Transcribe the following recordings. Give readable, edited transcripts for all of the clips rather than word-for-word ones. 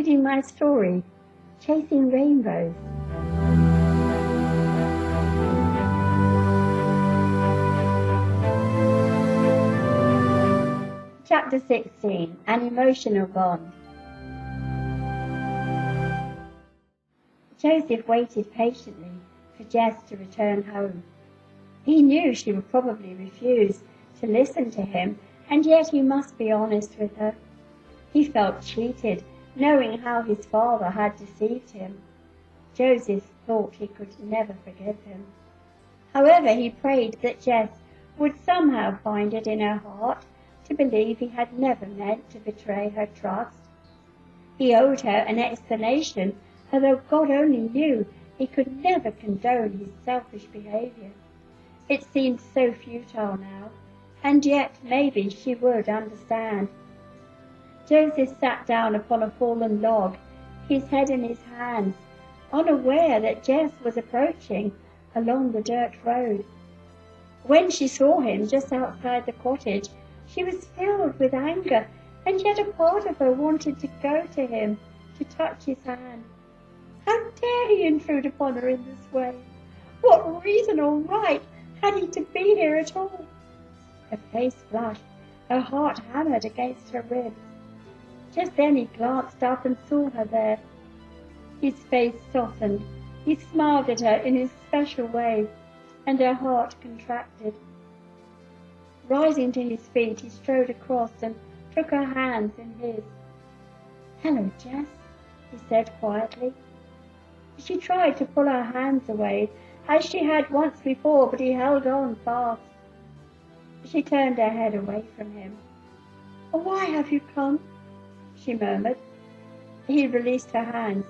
reading my story, Chasing Rainbows. Chapter 16, An Emotional Bond. Joseph waited patiently for Jess to return home. He knew she would probably refuse to listen to him, and yet he must be honest with her. He felt cheated, knowing how his father had deceived him. Joseph thought he could never forgive him. However, he prayed that Jess would somehow find it in her heart to believe he had never meant to betray her trust. He owed her an explanation, although God only knew he could never condone his selfish behaviour. It seemed so futile now, and yet maybe she would understand. Joseph sat down upon a fallen log, his head in his hands, unaware that Jess was approaching along the dirt road. When she saw him just outside the cottage, she was filled with anger, and yet a part of her wanted to go to him, to touch his hand. How dare he intrude upon her in this way? What reason or right had he to be here at all? Her face flushed, her heart hammered against her ribs. Just then he glanced up and saw her there. His face softened. He smiled at her in his special way, and her heart contracted. Rising to his feet, he strode across and took her hands in his. "Hello, Jess," he said quietly. She tried to pull her hands away, as she had once before, but he held on fast. She turned her head away from him. "Oh, why have you come?" she murmured. He released her hands.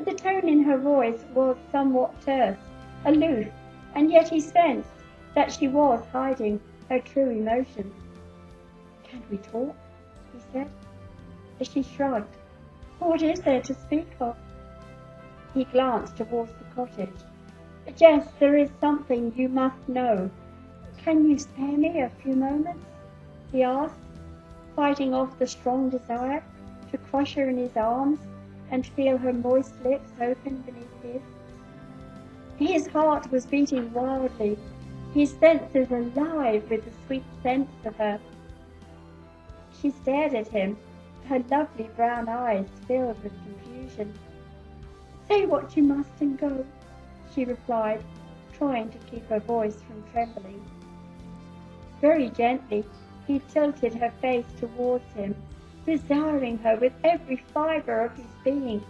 The tone in her voice was somewhat terse, aloof, and yet he sensed that she was hiding her true emotions. "Can we talk?" he said. She shrugged. "What is there to speak of?" He glanced towards the cottage. "Jess, there is something you must know. Can you spare me a few moments?" he asked, fighting off the strong desire to crush her in his arms and feel her moist lips open beneath his. His heart was beating wildly, his senses alive with the sweet sense of her. She stared at him, her lovely brown eyes filled with confusion. "Say what you must and go," she replied, trying to keep her voice from trembling. Very gently, he tilted her face towards him, desiring her with every fibre of his being.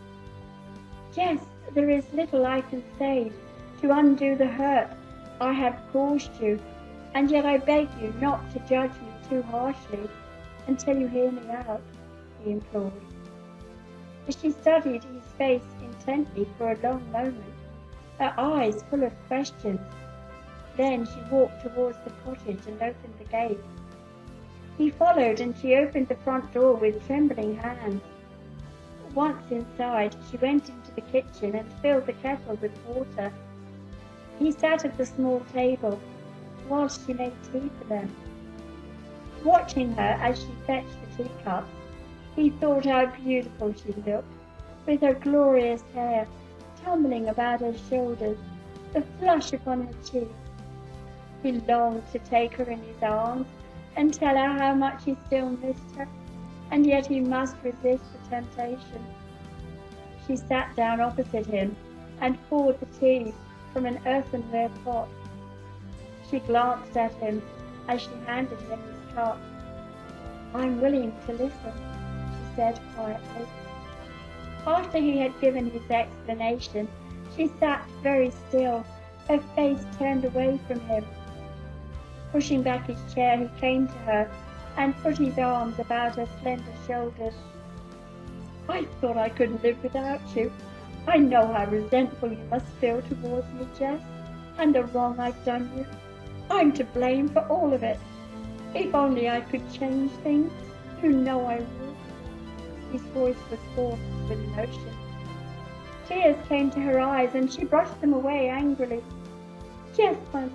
"Jess, there is little I can say to undo the hurt I have caused you, and yet I beg you not to judge me too harshly until you hear me out," he implored. She studied his face intently for a long moment, her eyes full of questions. Then she walked towards the cottage and opened the gate. He followed, and she opened the front door with trembling hands. Once inside, she went into the kitchen and filled the kettle with water. He sat at the small table whilst she made tea for them. Watching her as she fetched the teacups, he thought how beautiful she looked, with her glorious hair tumbling about her shoulders, the flush upon her cheeks. He longed to take her in his arms and tell her how much he still missed her, and yet he must resist the temptation. She sat down opposite him and poured the tea from an earthenware pot. She glanced at him as she handed him his cup. "I'm willing to listen," she said quietly. After he had given his explanation, she sat very still, her face turned away from him. Pushing back his chair, he came to her and put his arms about her slender shoulders. "I thought I could live without you. I know how resentful you must feel towards me, Jess, and the wrong I've done you. I'm to blame for all of it. If only I could change things, you know I would." His voice was hoarse with emotion. Tears came to her eyes, and she brushed them away angrily. "Jess, my love,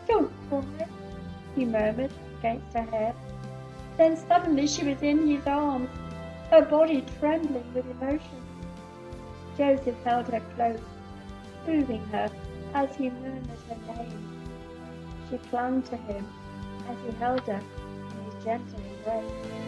don't cry," he murmured against her hair. Then suddenly she was in his arms. her body trembling with emotion. Joseph held her close, soothing her as he murmured her name. She clung to him as he held her in his gentle embrace.